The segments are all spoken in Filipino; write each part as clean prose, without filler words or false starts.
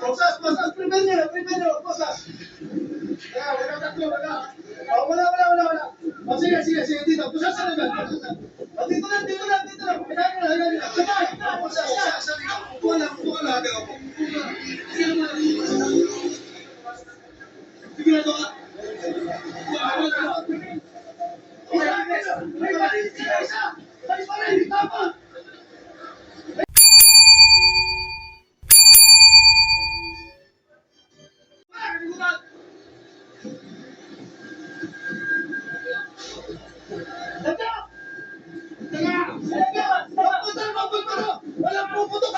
Pasas, primero, pasas. Wala, tatlo, wala. Wala. O, sige, dito. Pasas sa level. O, dito lang. Hayaan nila. Sabay. Pasas. Upo ka lang. Sigurado ka. Tama. Walang puputok.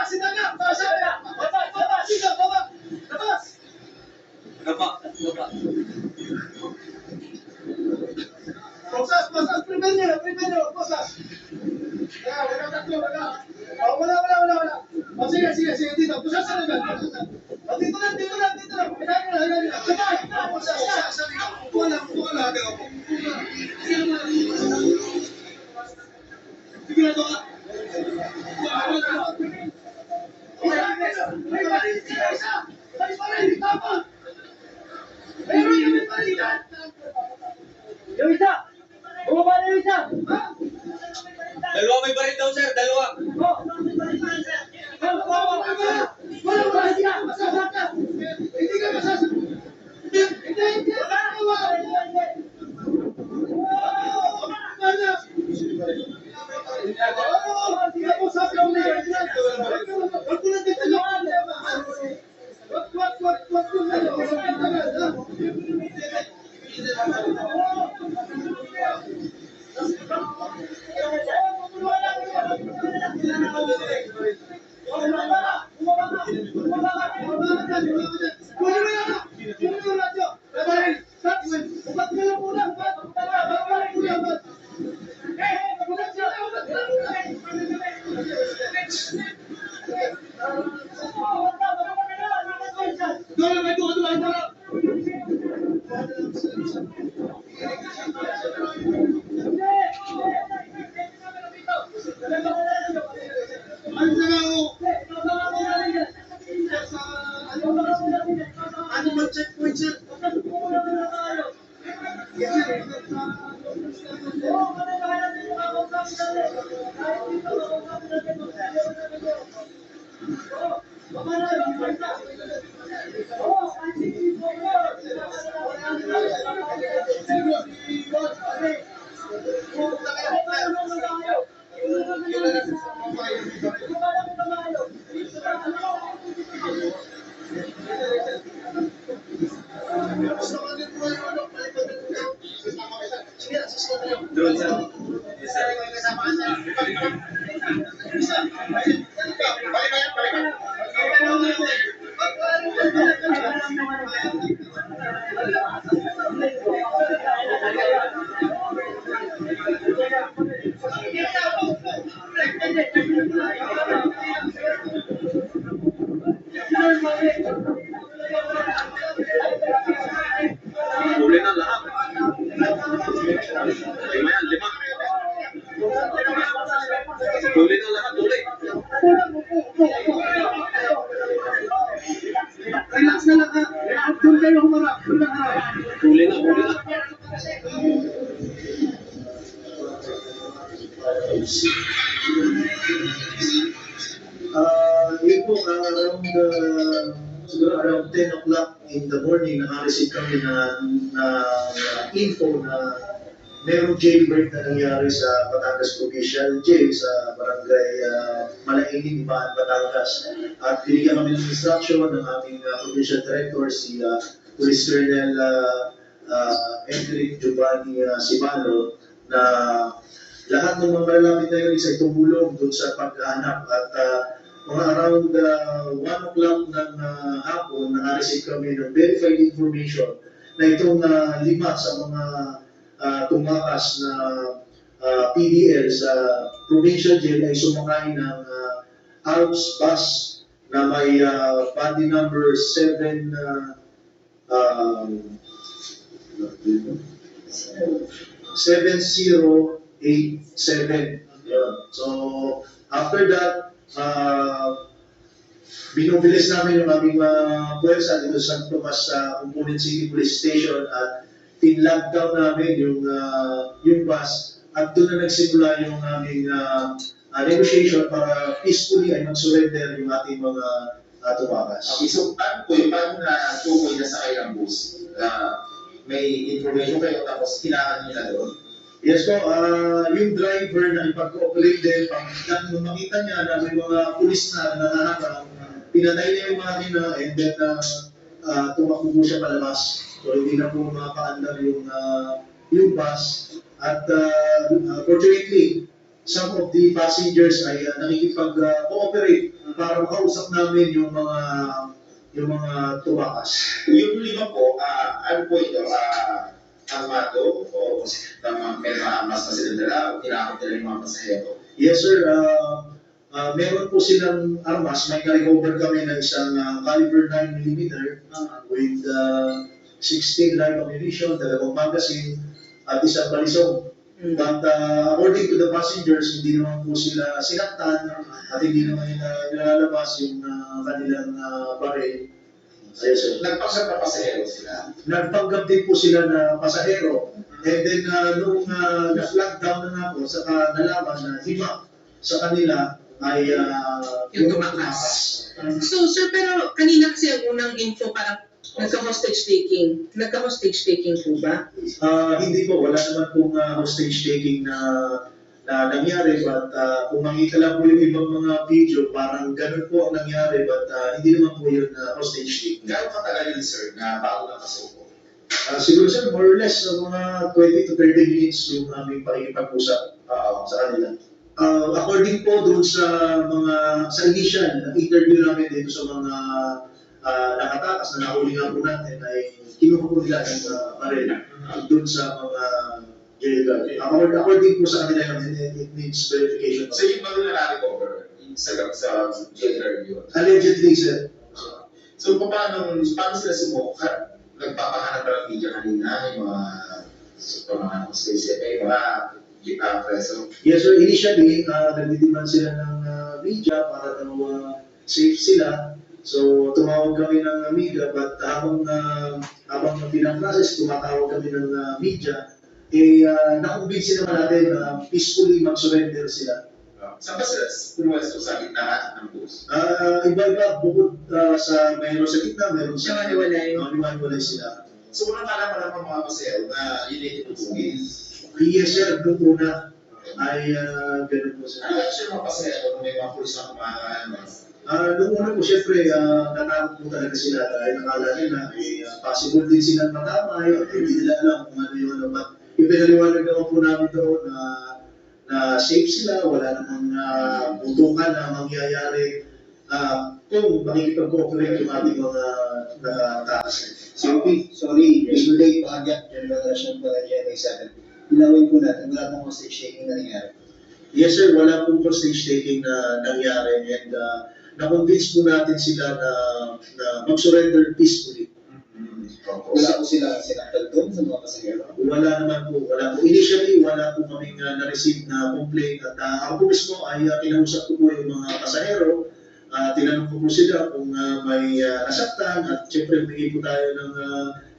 Sinaga. Baba. Labas. Pasas, primero, pasas. Wala, tatlo, wala. Wala. O, sige, dito. Pasas sa level. O, dito lang. Hayaan nila. Sabay. Pasas. Upo ka lang. Sigurado ka. Tama. Yung isa! Bumaba na yung isa! Dalawa may baril daw, sir. Dalawa. Hindi ka masas. Hindi. Ano ba checkpoint, sir? Drone, sir. Yes, sir. Huli na lahat. Lima yan, 5. Huli na lahat, huli. Relax na lang, ha? Doon kayo humarap. Huli na. Yun po, siguro around 10 o'clock in the morning, naka-receive kami na info na merong jailbreak na nangyari sa Batangas Provincial Jail sa barangay Malaini, Ibaan, Batangas. At binigyan kami ng instruction ng aming Provincial Director, si Police Colonel Endrick Giovanni Simano, na lahat ng mga malalapit na yun ay tumulong doon sa paghahanap. At mga around 1 o'clock ng hapon, naka-receive kami ng verified information na itong 5 sa mga tumakas na PDL sa provincial jail ay sumakay ng Alps bus na may body number 70 Yun. So, after that, binubilis namin yung aming puwersa dito sa San Tomas sa Component City Police Station at tin-lockdown namin yung bus at doon na nagsimula yung aming negotiation para peacefully ay mag-surrender yung ating mga tumakas. Okay, so paano na tukoy na sa kailang bus? May information kayo tapos kailangan nyo na doon? Yes po, yung driver na ipag-cooperate din, pag nung makita niya na may mga pulis na nangaharap, pinatay niya yung makina and then tumakbo po siya palabas. So hindi na po makaandar yung bus. At fortunately, some of the passengers ay nakikipag-cooperate para makausap namin yung mga tumakas. Yung lima po, ano po ito? Armado o may mga armas na sila dala o tinakot nila yung mga pasahero? Yes sir, meron po silang armas. May na-recover kami ng isang caliber 9mm with 16 live ammunition, 2 magazine, at isang balisong. But according to the passengers, hindi naman po sila sinaktan at hindi naman nilalabas yung kanilang baril. Yes, sir. Nagpasok na pasahero sila? Nagpanggap din po sila na pasahero. And then, nung na-lockdown na nga po, saka nalaman na 5 sa kanila ay yung tumakas. So, sir, pero kanina kasi ang unang info parang nagka-hostage taking. Nagka-hostage taking po ba? Hindi po, wala naman pong hostage taking na nangyari, but kung makita lang po yung ibang mga video, parang ganun po ang nangyari, but hindi naman po yun hostage taking. Gano'ng katagal yun, sir, na bago nakasuko? Siguro sir, more or less, mga 20 to 30 minutes yung aming pakikipag-usap sa kanila. According po doon sa initial na interview namin dito sa mga nakatakas na nahuli nga po natin ay kinuha po nila ng baril doon sa mga jail guard. According po sa kanila yun, it needs verification. So yung bago na na-recover sa jail guard yun? Allegedly, sir. So paano sila sumukat? Nagpapahanap ng media kanina, yung mga hostage, yung mga preso? Yes sir, initially, nagdidemand sila ng media para daw safe sila. So, tumawag kami ng media, but habang pinaprocess, tumatawag kami ng media, nakumbinsi naman natin na peacefully mag-surrender sila. Saan ba sila pumuwesto sa gitna ng bus? Iba-iba, bukod sa mayroon sa gitna, mayroon sa Hiwalay. hiwalay sila. So, unang kalaman ng mga pasahero na yun ay tinutugin. Yes sir, nung una ay ganun po sir. Ano yung mga pasahero kung may mga pulis na kumakaan? Nung una po, siyempre, natakot po talaga sila dahil nakala nila, possible din silang matamay, at hindi nila alam kung ano yung ano. But yung pinaliwanag naman po namin doon na safe sila, wala namang butukan na mangyayari kung makikipag-cooperate yung ating mga nakatakas. COP, sorry, regulate pahagyan, generation pa rin yan, example. Ilawin po natin, wala pong hostage taking na nangyari. Yes sir, wala pong hostage taking na nangyari and na-convince po natin sila na mag-surrender peacefully. Wala po silang sinaktal doon sa mga pasahero. Wala naman po, wala po. Initially, wala po kaming na-receive na complaint at ako po mismo ay kinausap ko po yung mga pasahero. Tinanong ko po sila kung may nasaktan at syempre bigay po tayo ng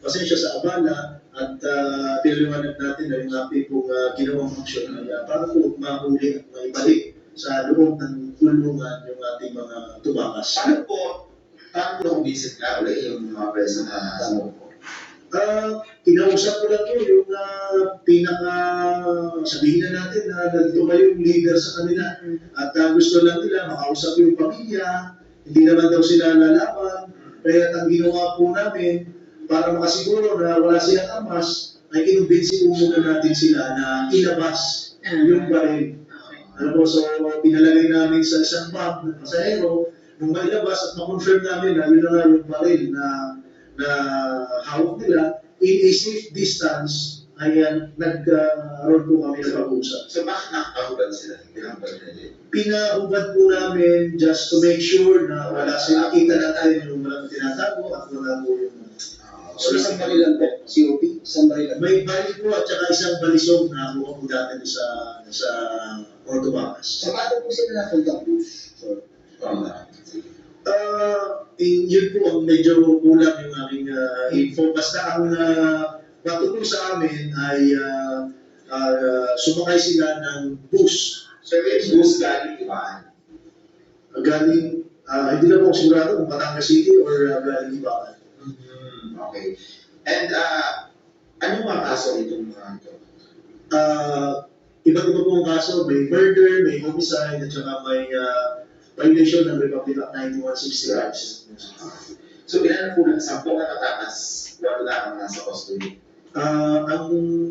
pasensya sa abala at pinaliwanag natin na yung ating pong ginawang aksyon para po mahuli at maibalik sa loob ng kulungan yung ating mga tumakas. Paano na-visit na ulit yung mga preso na sumuko? Kinausap ko lang po yung sabihin na natin na tumayo yung leader sa kanila at gusto lang nila makausap yung pamilya, hindi naman daw sila lalaban, kaya ang ginawa po namin para makasiguro na wala silang armas, ay kinumbinsi po muna natin sila na ilabas yung baril. Ano po, so pinalagay namin sa isang bag ng pasahero, nung mailabas at ma-confirm namin na yun na nga yung baril na hawak nila, in a safe distance, ay nag-roll po kami na pag-usap. So bakit nakakahubad sila? Pinahubad po namin just to make sure na wala silang kita natin yung walang tinatago at wala po yung So, isang baril lang po, COP, isang baril lang. May baril po at saka isang balisong na buka po dati sa Porto Bacas. Sa paano po sila napunta bus? So, Yun po ang medyo kulang yung aking info. Basta ang patuturo sa amin ay sumakay sila ng bus. So, yung bus galing Ibahan. Galing, hindi na po ako sigurado kung Batangas City or galing Ibacan. Okay. And, anong mga kaso itong mga ito? Iba't iba po ang kaso. May murder, may homicide, at saka may violation ng Republic Act 9165. So, ilan na po ng 10 na natatas, wala ang nasa custody. Ang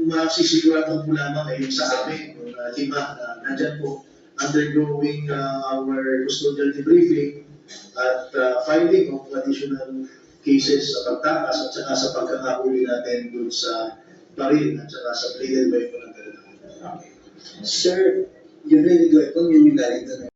masisiguradong po lamang ay yung sa amin, yung 5 na nandyan po, undergoing our custodial debriefing at filing of additional cases sa pagtakas at saka sa pagkakahuli natin dun sa baril at saka sa plated weapon ng Okay. Sir, yung ready weapon, yun yung galing doon.